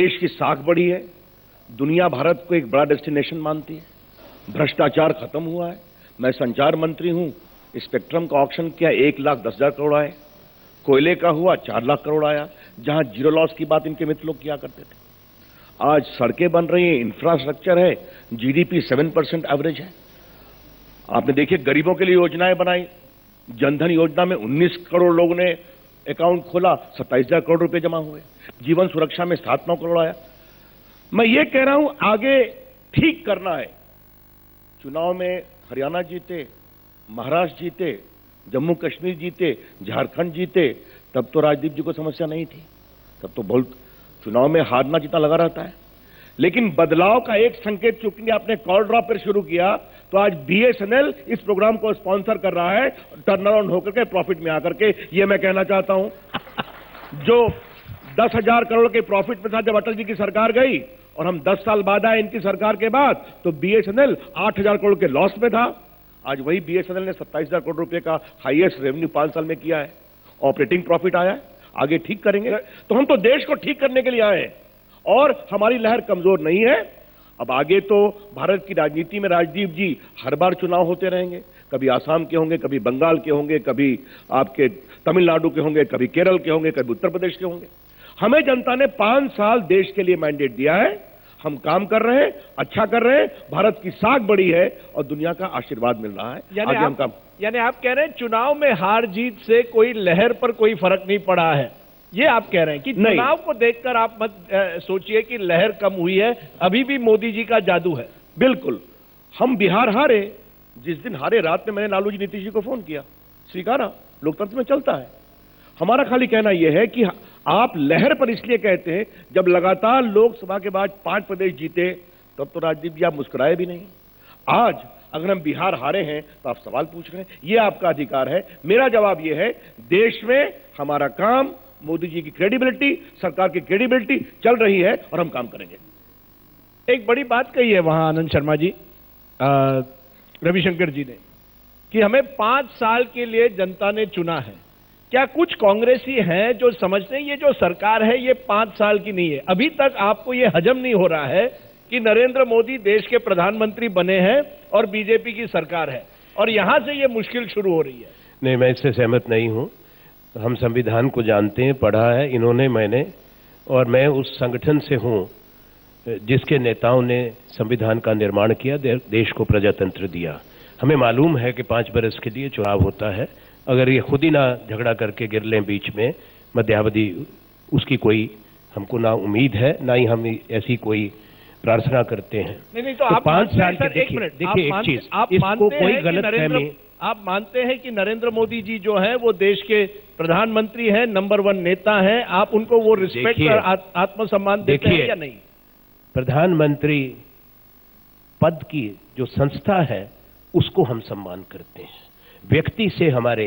देश की साख बढ़ी है, दुनिया भारत को एक बड़ा डेस्टिनेशन मानती है, भ्रष्टाचार खत्म हुआ है। मैं संचार मंत्री हूं, स्पेक्ट्रम का ऑक्शन किया 1,10,000 करोड़ आए, कोयले का हुआ 4 लाख करोड़ आया, जहां जीरो लॉस की बात इनके मित्र लोग किया करते थे। आज सड़कें बन रही हैं, इंफ्रास्ट्रक्चर है, जीडीपी 7% एवरेज है। आपने देखिए गरीबों के लिए योजनाएं बनाई, जनधन योजना में 19 करोड़ लोगों ने अकाउंट खोला, 27,000 करोड़ रुपए जमा हुए, जीवन सुरक्षा में 7-9 करोड़ आया। मैं ये कह रहा हूं आगे ठीक करना है। चुनाव में हरियाणा जीते, महाराष्ट्र जीते, जम्मू कश्मीर जीते, झारखंड जीते, तब तो राजदीप जी को समस्या नहीं थी, तब तो बहुत चुनाव में हारना जीतना लगा रहता है। लेकिन बदलाव का एक संकेत चूंकि आपने कॉल ड्रॉप पर शुरू किया, तो आज बीएसएनएल इस प्रोग्राम को स्पॉन्सर कर रहा है, टर्न अराउंड होकर के प्रॉफिट में आकर के। ये मैं कहना चाहता हूं, जो 10,000 करोड़ के प्रॉफिट में था जब अटल जी की सरकार गई और हम 10 साल बाद आए इनकी सरकार के बाद, तो बीएसएनएल 8,000 करोड़ के लॉस में था। आज वही बीएसएनएल ने 27,000 करोड़ रुपए का हाईएस्ट रेवेन्यू 5 साल में किया है, ऑपरेटिंग प्रॉफिट आया है। आगे ठीक करेंगे, तो हम तो देश को ठीक करने के लिए आए हैं और हमारी लहर कमजोर नहीं है। अब आगे तो भारत की राजनीति में राजदीप जी हर बार चुनाव होते रहेंगे, कभी आसाम के होंगे, कभी बंगाल के होंगे, कभी आपके तमिलनाडु के होंगे, कभी केरल के होंगे, कभी उत्तर प्रदेश के होंगे। हमें जनता ने 5 साल देश के लिए मैंडेट दिया है, हम काम कर रहे हैं, अच्छा कर रहे हैं, भारत की साख बढ़ी है और दुनिया का आशीर्वाद मिल रहा है। यानी आप कह रहे हैं चुनाव में हार जीत से कोई लहर पर कोई फर्क नहीं पड़ा है, ये आप कह रहे हैं कि चुनाव को देखकर आप मत सोचिए कि लहर कम हुई है, अभी भी मोदी जी का जादू है। बिल्कुल, हम बिहार हारे, जिस दिन हारे रात में मैंने लालू जी नीतीश जी को फोन किया, स्वीकारा, लोकतंत्र में चलता है। हमारा खाली कहना यह है कि आप लहर पर इसलिए कहते हैं, जब लगातार लोकसभा के बाद 5 प्रदेश जीते तब तो राजदीप जी आप मुस्कुराए भी नहीं। आज अगर हम बिहार हारे हैं तो आप सवाल पूछ रहे हैं, यह आपका अधिकार है। मेरा जवाब यह है, देश में हमारा काम, मोदी जी की क्रेडिबिलिटी, सरकार की क्रेडिबिलिटी चल रही है और हम काम करेंगे। एक बड़ी बात कही है वहां आनंद शर्मा जी, रविशंकर जी ने, कि हमें 5 साल के लिए जनता ने चुना है। क्या कुछ कांग्रेसी हैं जो समझते हैं ये जो सरकार है ये 5 साल की नहीं है? अभी तक आपको ये हजम नहीं हो रहा है कि नरेंद्र मोदी देश के प्रधानमंत्री बने हैं और बीजेपी की सरकार है, और यहां से ये मुश्किल शुरू हो रही है? नहीं, मैं इससे सहमत नहीं हूं। हम संविधान को जानते हैं, पढ़ा है इन्होंने, मैंने, और मैं उस संगठन से हूं जिसके नेताओं ने संविधान का निर्माण किया, देश को प्रजातंत्र दिया। हमें मालूम है कि 5 बरस के लिए चुनाव होता है। अगर ये खुद ही ना झगड़ा करके गिर लें बीच में मध्यावधि, उसकी कोई हमको ना उम्मीद है, ना ही हम ऐसी कोई प्रार्थना करते हैं। नहीं, तो आप 5 साल के देखिए एक चीज, इसको कोई गलतफहमी, आप मानते हैं कि नरेंद्र मोदी जी जो है वो देश के प्रधानमंत्री हैं, नंबर 1 नेता हैं, आप उनको वो रिस्पेक्ट और आत्मसम्मान देते हैं या नहीं? प्रधानमंत्री पद की जो संस्था है उसको हम सम्मान करते हैं। व्यक्ति से हमारे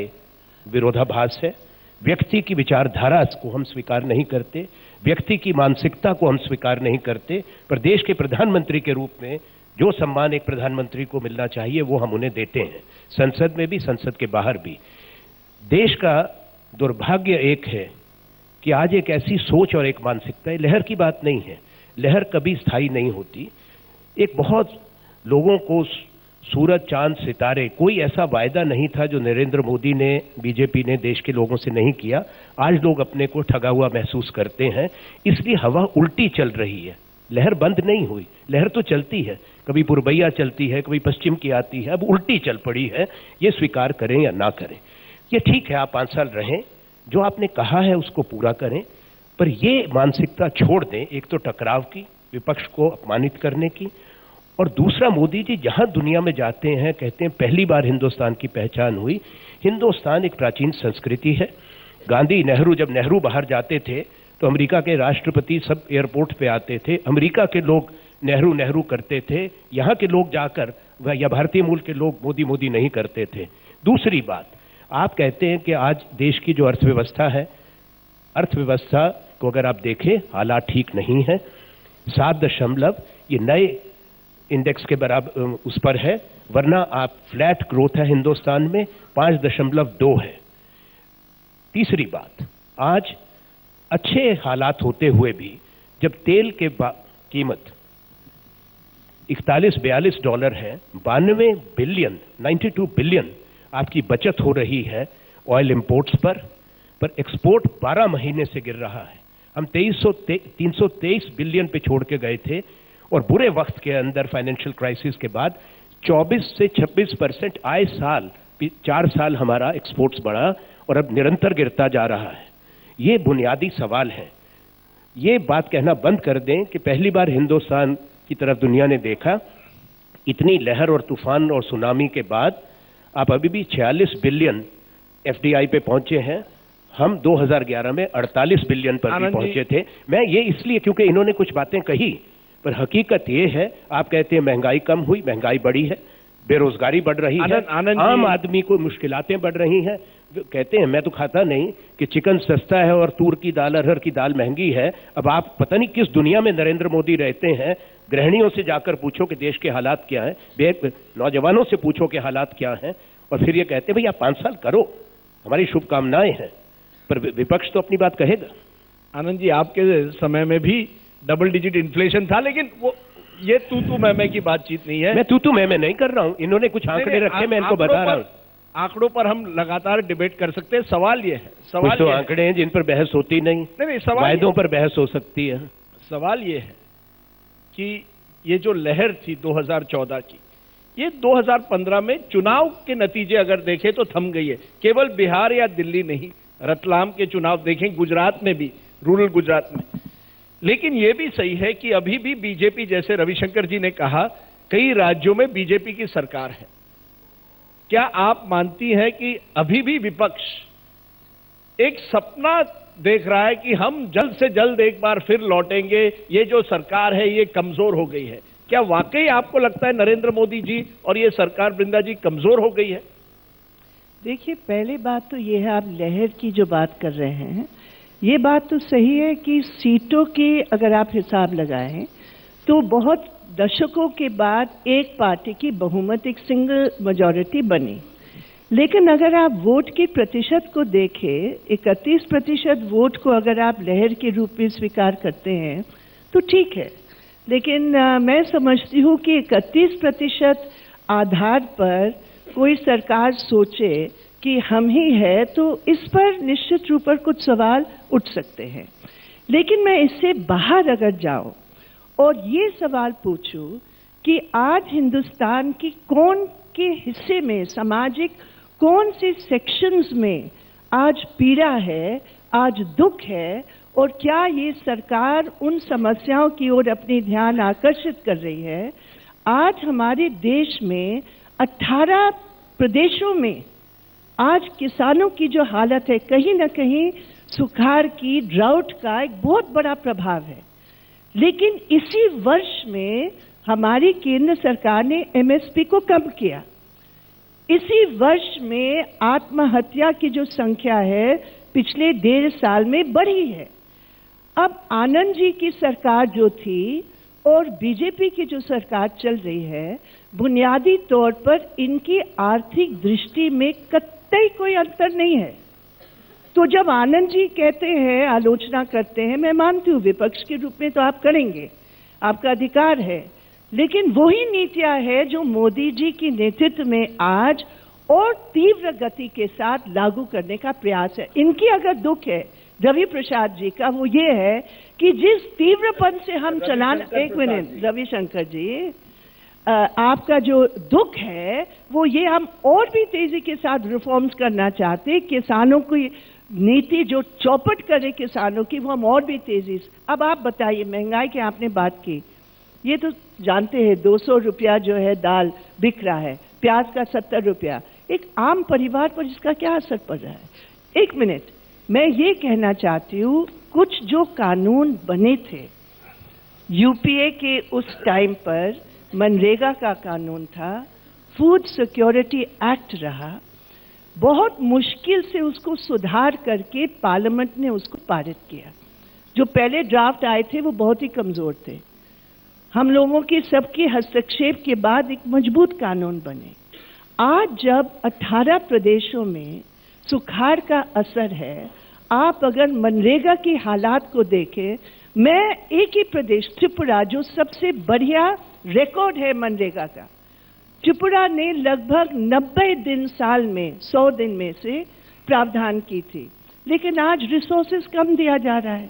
विरोधाभास है, व्यक्ति की विचारधारा को हम स्वीकार नहीं करते, व्यक्ति की मानसिकता को हम स्वीकार नहीं करते, पर देश के प्रधानमंत्री के रूप में जो सम्मान एक प्रधानमंत्री को मिलना चाहिए वो हम उन्हें देते हैं, संसद में भी, संसद के बाहर भी। देश का दुर्भाग्य एक है कि आज एक ऐसी सोच और एक मानसिकता है, लहर की बात नहीं है, लहर कभी स्थायी नहीं होती। एक बहुत लोगों को सूरज, चांद, सितारे, कोई ऐसा वायदा नहीं था जो नरेंद्र मोदी ने, बीजेपी ने देश के लोगों से नहीं किया। आज लोग अपने को ठगा हुआ महसूस करते हैं, इसलिए हवा उल्टी चल रही है। लहर बंद नहीं हुई, लहर तो चलती है, कभी पूर्वैया चलती है, कभी पश्चिम की आती है, अब उल्टी चल पड़ी है। ये स्वीकार करें या ना करें, ये ठीक है, आप 5 साल रहें, जो आपने कहा है उसको पूरा करें, पर ये मानसिकता छोड़ दें, एक तो टकराव की, विपक्ष को अपमानित करने की, और दूसरा मोदी जी जहां दुनिया में जाते हैं कहते हैं पहली बार हिंदुस्तान की पहचान हुई। हिंदुस्तान एक प्राचीन संस्कृति है। गांधी, नेहरू, जब नेहरू बाहर जाते थे तो अमेरिका के राष्ट्रपति सब एयरपोर्ट पे आते थे, अमेरिका के लोग नेहरू नेहरू करते थे, यहाँ के लोग जाकर या भारतीय मूल के लोग मोदी मोदी नहीं करते थे। दूसरी बात, आप कहते हैं कि आज देश की जो अर्थव्यवस्था है, अर्थव्यवस्था को अगर आप देखें हालात ठीक नहीं है। 7 ये नए इंडेक्स के बराबर उस पर है, वरना आप फ्लैट ग्रोथ है हिंदुस्तान में, 5.2 है। तीसरी बात, आज अच्छे हालात होते हुए भी जब तेल के कीमत 41-42 डॉलर है, 92 बिलियन 92 बिलियन आपकी बचत हो रही है ऑयल इंपोर्ट्स पर एक्सपोर्ट 12 महीने से गिर रहा है। हम 323 बिलियन पे छोड़ के गए थे और बुरे वक्त के अंदर फाइनेंशियल क्राइसिस के बाद 24 से 26% आए साल 4 साल हमारा एक्सपोर्ट्स बढ़ा और अब निरंतर गिरता जा रहा है। ये बुनियादी सवाल है। ये बात कहना बंद कर दें कि पहली बार हिंदुस्तान की तरफ दुनिया ने देखा, इतनी लहर और तूफान और सुनामी के बाद आप अभी भी 46 बिलियन एफडीआई पे पहुंचे हैं। हम 2011 में 48 बिलियन पर भी पहुंचे थे। मैं ये इसलिए क्योंकि इन्होंने कुछ बातें कही, पर हकीकत ये है, आप कहते हैं महंगाई कम हुई, महंगाई बढ़ी है, बेरोजगारी बढ़ रही है, आम आदमी को मुश्किलातें बढ़ रही हैं। कहते हैं मैं तो खाता नहीं कि चिकन सस्ता है और तूर की दाल अरहर की दाल महंगी है। अब आप पता नहीं किस दुनिया में नरेंद्र मोदी रहते हैं। गृहिणियों से जाकर पूछो कि देश के हालात क्या हैं, नौजवानों से पूछो कि हालात क्या हैं, और फिर ये कहते हैं भैया 5 साल करो, हमारी शुभकामनाएं हैं। पर विपक्ष तो अपनी बात कहेगा। आनंद जी, आपके समय में भी डबल डिजिट इन्फ्लेशन था, लेकिन वो ये तू मैं की बातचीत नहीं है। मैं तू मैं नहीं कर रहा हूं, इन्होंने कुछ आंकड़े रखे, मैं इनको बता रहा हूं। आंकड़ों पर हम लगातार डिबेट कर सकते हैं। सवाल ये है, सवाल तो आंकड़े हैं जिन पर बहस होती नहीं, सवाल वायदों पर बहस हो सकती है। सवाल ये है कि ये जो लहर थी 2014 की, ये 2015 में चुनाव के नतीजे अगर देखें तो थम गई है। केवल बिहार या दिल्ली नहीं, रतलाम के चुनाव देखें, गुजरात में भी, रूरल गुजरात में। लेकिन यह भी सही है कि अभी भी बीजेपी, जैसे रविशंकर जी ने कहा, कई राज्यों में बीजेपी की सरकार है। क्या आप मानती हैं कि अभी भी विपक्ष एक सपना देख रहा है कि हम जल्द से जल्द एक बार फिर लौटेंगे, ये जो सरकार है ये कमजोर हो गई है? क्या वाकई आपको लगता है नरेंद्र मोदी जी और ये सरकार, वृंदा जी, कमजोर हो गई है? देखिए, पहली बात तो ये है, आप लहर की जो बात कर रहे हैं, ये बात तो सही है कि सीटों की अगर आप हिसाब लगाएं तो बहुत दशकों के बाद एक पार्टी की बहुमत, एक सिंगल मेजॉरिटी बनी। लेकिन अगर आप वोट की प्रतिशत को देखें, 31% वोट को अगर आप लहर के रूप में स्वीकार करते हैं तो ठीक है। लेकिन मैं समझती हूँ कि 31% आधार पर कोई सरकार सोचे कि हम ही है, तो इस पर निश्चित रूप पर कुछ सवाल उठ सकते हैं। लेकिन मैं इससे बाहर अगर जाऊं और ये सवाल पूछूं कि आज हिंदुस्तान की कौन के हिस्से में, सामाजिक कौन से सेक्शंस में आज पीड़ा है, आज दुख है, और क्या ये सरकार उन समस्याओं की ओर अपनी ध्यान आकर्षित कर रही है? आज हमारे देश में 18 प्रदेशों में आज किसानों की जो हालत है, कहीं ना कहीं सुखाड़ की, ड्राउट का एक बहुत बड़ा प्रभाव है। लेकिन इसी वर्ष में हमारी केंद्र सरकार ने एमएसपी को कम किया। इसी वर्ष में आत्महत्या की जो संख्या है पिछले 1.5 साल में बढ़ी है। अब आनंद जी की सरकार जो थी और बीजेपी की जो सरकार चल रही है, बुनियादी तौर पर इनकी आर्थिक दृष्टि में कतई कोई अंतर नहीं है। तो जब आनंद जी कहते हैं, आलोचना करते हैं, मैं मानती हूँ विपक्ष के रूप में तो आप करेंगे, आपका अधिकार है। लेकिन वही नीतियां है जो मोदी जी की नेतृत्व में आज और तीव्र गति के साथ लागू करने का प्रयास है। इनकी अगर दुख है रवि प्रसाद जी का, वो ये है कि जिस तीव्रपन से हम एक मिनट रविशंकर जी, आपका जो दुख है वो ये, हम और भी तेजी के साथ रिफॉर्म्स करना चाहते, किसानों की नीति जो चौपट करे किसानों की, वो हम और भी तेजी से। अब आप बताइए, महंगाई की आपने बात की, ये तो जानते हैं 200 रुपया जो है दाल बिक रहा है, प्याज का 70 रुपया। एक आम परिवार पर इसका क्या असर पड़ रहा है? एक मिनट, मैं ये कहना चाहती हूँ, कुछ जो कानून बने थे यूपीए के उस टाइम पर, मनरेगा का कानून था, फूड सिक्योरिटी एक्ट रहा, बहुत मुश्किल से उसको सुधार करके पार्लियामेंट ने उसको पारित किया। जो पहले ड्राफ्ट आए थे वो बहुत ही कमजोर थे। हम लोगों के सबके हस्तक्षेप के बाद एक मजबूत कानून बने। आज जब 18 प्रदेशों में सुखाड़ का असर है, आप अगर मनरेगा की हालात को देखें, मैं एक ही प्रदेश त्रिपुरा, जो सबसे बढ़िया रिकॉर्ड है मनरेगा का, त्रिपुरा ने लगभग 90 दिन साल में 100 दिन में से प्रावधान की थी, लेकिन आज रिसोर्सेज कम दिया जा रहा है।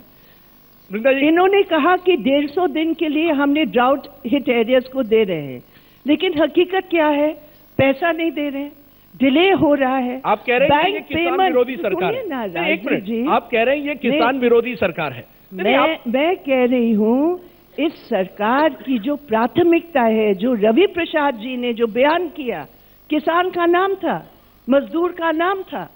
इन्होंने कहा कि 150 दिन के लिए हमने ड्राउट हिट एरियाज को दे रहे हैं, लेकिन हकीकत क्या है, पैसा नहीं दे रहे, डिले हो रहा है। आप कह रहे हैं ये किसान विरोधी सरकार है। एक मिनट, आप कह रहे हैं ये किसान विरोधी सरकार है। मैं कह रही हूँ इस सरकार की जो प्राथमिकता है, जो रवि प्रसाद जी ने जो बयान किया, किसान का नाम था, मजदूर का नाम था,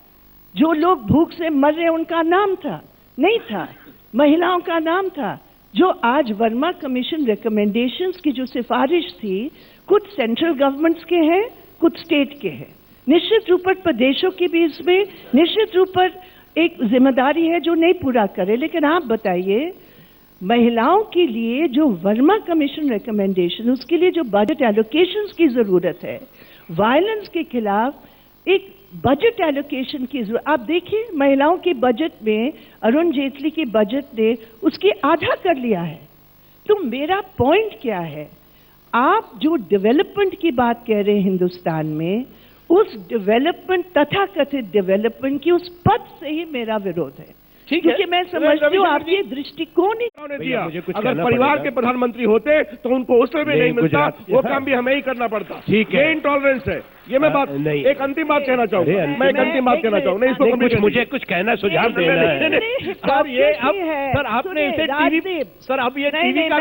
जो लोग भूख से मर रहे उनका नाम था, नहीं था, महिलाओं का नाम था। जो आज वर्मा कमीशन रिकमेंडेशंस की जो सिफारिश थी, कुछ सेंट्रल गवर्नमेंट्स के हैं, कुछ स्टेट के हैं। निश्चित रूप पर प्रदेशों की भी इसमें निश्चित रूप पर एक जिम्मेदारी है जो नहीं पूरा करे। लेकिन आप बताइए, महिलाओं के लिए जो वर्मा कमीशन रिकमेंडेशन, उसके लिए जो बजट एलोकेशंस की जरूरत है, वायलेंस के खिलाफ एक बजट एलोकेशन की जरूरत। आप देखिए महिलाओं के बजट में अरुण जेटली के बजट ने उसके आधा कर लिया है। तो मेरा पॉइंट क्या है, आप जो डेवलपमेंट की बात कह रहे हैं हिंदुस्तान में, उस डेवलपमेंट, तथाकथित डेवलपमेंट की उस पद से ही मेरा विरोध है। क्योंकि मैं समझती हूँ आपके दृष्टिकोण ही दिया। अगर परिवार के प्रधानमंत्री होते तो उनको उस समय नहीं मिलता, वो काम भी हमें ही करना पड़ता। ठीक है, इंटॉलरेंस है ये। मैं बात नहीं, एक अंतिम बात कहना चाहूँगा, मैं एक अंतिम बात कहना चाहूँगा। इसको मुझे कुछ कहना, सुझाव देना है। सर ये अब सर आपने इसे टीवी, सर अब ये टीवी का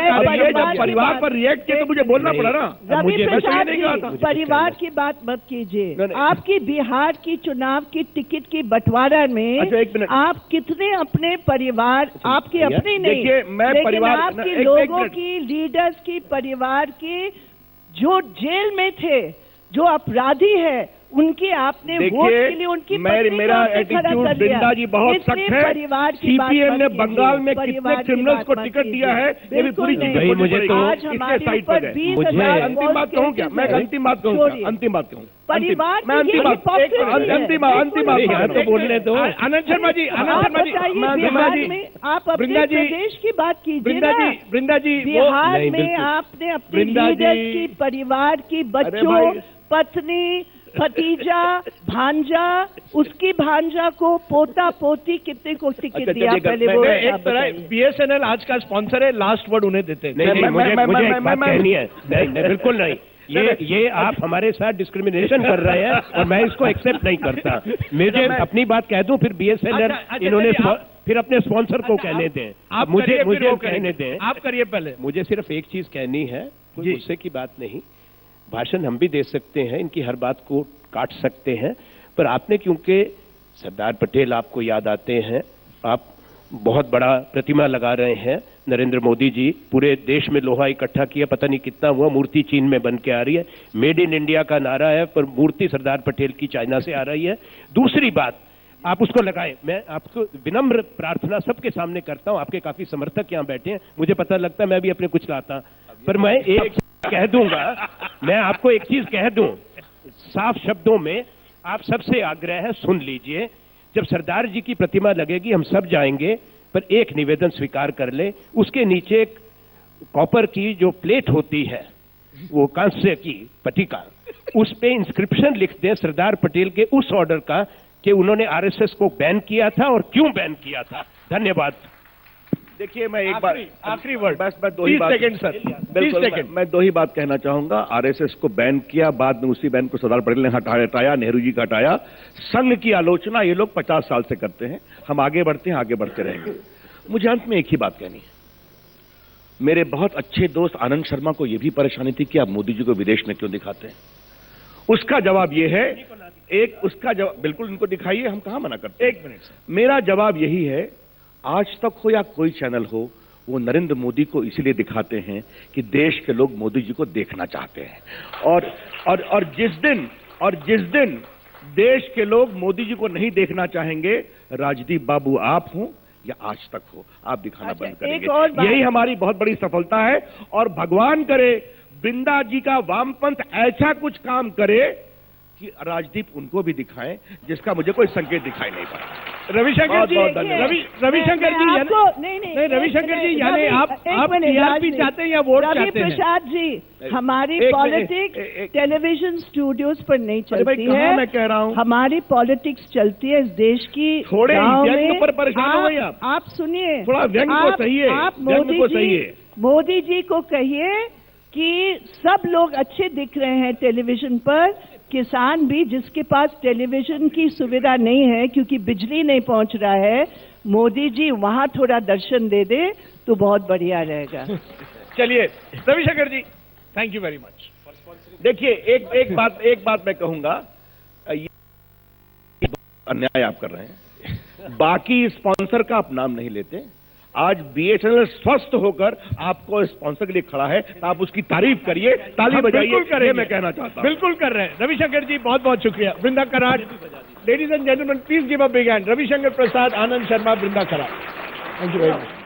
जब परिवार पर रिएक्ट किया तो मुझे बोलना पड़ा ना। मुझे परिवार की बात मत कीजिए। आपकी बिहार की चुनाव की टिकट की बंटवारा में आप कितने अपने परिवार, आपके अपने नहीं, देखिए मैं परिवार, आपके लोगों की, लीडर्स की, परिवार के जो जेल में थे, जो अपराधी है, उनके आपने वोट के लिए उनकी मेरा एटीट्यूड बिंदा जी बहुत सख्त है। सीपीएम ने बंगाल में कितने क्रिमिनल्स को टिकट दिया है, ये भी पूरी चीजें मुझे तो इसके साइड पर है। मुझे अंतिम बात कहूँ क्या, मैं अंतिम बात कहूँ, अंतिम बात कहूँ, परिवार मैं अंतिम बात तो बोलने दो। आनंद शर्मा जी, आप अपने प्रदेश की बात कीजिए। वृंदा जी, बिहार में आपने अपने लीडर्स की, परिवार की, बच्चों, पत्नी, भतीजा, भांजा, उसकी भांजा को, पोता पोती, कितने को टिकट दिया पहले वो एक तरह बीएसएनएल आज का स्पॉन्सर है, लास्ट वर्ड उन्हें देते हैं। मुझे एक बात कहनी है। नहीं, बिल्कुल नहीं, ये आप हमारे साथ डिस्क्रिमिनेशन कर रहे हैं और मैं इसको एक्सेप्ट नहीं करता। मुझे अपनी बात कह दूं, फिर बीएसएनएल इन्होंने फिर अपने स्पॉन्सर को कहने दें। आप मुझे कहने दें, आप करिए पहले। मुझे सिर्फ एक चीज कहनी है, कोई गुस्से की बात नहीं। भाषण हम भी दे सकते हैं, इनकी हर बात को काट सकते हैं, पर आपने क्योंकि सरदार पटेल आपको याद आते हैं, आप बहुत बड़ा प्रतिमा लगा रहे हैं, नरेंद्र मोदी जी पूरे देश में लोहा इकट्ठा किया, पता नहीं कितना हुआ, मूर्ति चीन में बन के आ रही है, मेड इन इंडिया का नारा है, पर मूर्ति सरदार पटेल की चाइना से आ रही है। दूसरी बात, आप उसको लगाएं। मैं आपको विनम्र प्रार्थना सबके सामने करता हूं, आपके काफी समर्थक यहाँ बैठे हैं, मुझे पता लगता है मैं भी अपने कुछ लाता, पर मैं एक कह दूंगा, मैं आपको एक चीज कह दूं साफ शब्दों में, आप सबसे आग्रह है, सुन लीजिए। जब सरदार जी की प्रतिमा लगेगी हम सब जाएंगे, पर एक निवेदन स्वीकार कर ले, उसके नीचे एक कॉपर की जो प्लेट होती है, वो कांस्य की पट्टिका, उस पे इंस्क्रिप्शन लिख दें सरदार पटेल के उस ऑर्डर का कि उन्होंने आरएसएस को बैन किया था और क्यों बैन किया था। धन्यवाद। देखिए मैं एक बार आखिरी वर्ड, बस मैं 2 सेकंड सर, बिल्कुल मैं 2 ही बात कहना चाहूंगा। आरएसएस को बैन किया, बाद में उसी बैन को सरदार पटेल ने हटाया, नेहरू जी का हटाया। संघ की आलोचना ये लोग 50 साल से करते हैं, हम आगे बढ़ते हैं, आगे बढ़ते रहेंगे। मुझे अंत में एक ही बात कहनी है, मेरे बहुत अच्छे दोस्त आनंद शर्मा को यह भी परेशानी थी कि आप मोदी जी को विदेश में क्यों दिखाते हैं। उसका जवाब यह है, उसका जवाब बिल्कुल इनको दिखाइए, हम कहां मना करते। 1 मिनट, मेरा जवाब यही है, आज तक हो या कोई चैनल हो, वो नरेंद्र मोदी को इसीलिए दिखाते हैं कि देश के लोग मोदी जी को देखना चाहते हैं। और जिस दिन देश के लोग मोदी जी को नहीं देखना चाहेंगे, राजदीप बाबू आप हो या आज तक हो, आप दिखाना बंद करेंगे। यही हमारी बहुत बड़ी सफलता है। और भगवान करे वृंदा जी का वामपंथ ऐसा कुछ काम करे कि राजदीप उनको भी दिखाएं, जिसका मुझे कोई संकेत दिखाई नहीं पड़ा। रविशंकर जी, बहुत धन्यवाद। रविशंकर जी, नहीं रविशंकर जी, यानी आप टीआरपी चाहते हैं या वोट चाहते हैं? रवि प्रसाद जी, हमारी पॉलिटिक्स टेलीविजन स्टूडियोज पर नहीं चलती है। मैं कह रहा हूँ हमारी पॉलिटिक्स चलती है इस देश की। थोड़े गाँव व्यंग में। पर परेशान हो गई आप सुनिए, थोड़ा व्यंग को सहिए, आप व्यंग को सहिए। मोदी जी को कहिए कि सब लोग अच्छे दिख रहे हैं टेलीविजन पर, किसान भी जिसके पास टेलीविजन की सुविधा नहीं है क्योंकि बिजली नहीं पहुंच रहा है, मोदी जी वहां थोड़ा दर्शन दे दे तो बहुत बढ़िया रहेगा। चलिए रविशंकर जी, थैंक यू वेरी मच। देखिए एक बात मैं कहूंगा, ये अन्याय आप कर रहे हैं। बाकी स्पॉन्सर का आप नाम नहीं लेते। आज बीएसएनएल स्वस्थ होकर आपको स्पॉन्सर के लिए खड़ा है, तो आप उसकी तारीफ करिए, ताली बजाइए। बिल्कुल करेंगे, मैं कहना चाहता हूं। बिल्कुल कर रहे हैं। रविशंकर जी, बहुत बहुत शुक्रिया। Vrinda Karad, ladies and gentleman, please give a big hand. Ravishankar Prasad, Anand Sharma, Vrinda Karad, thank you very much.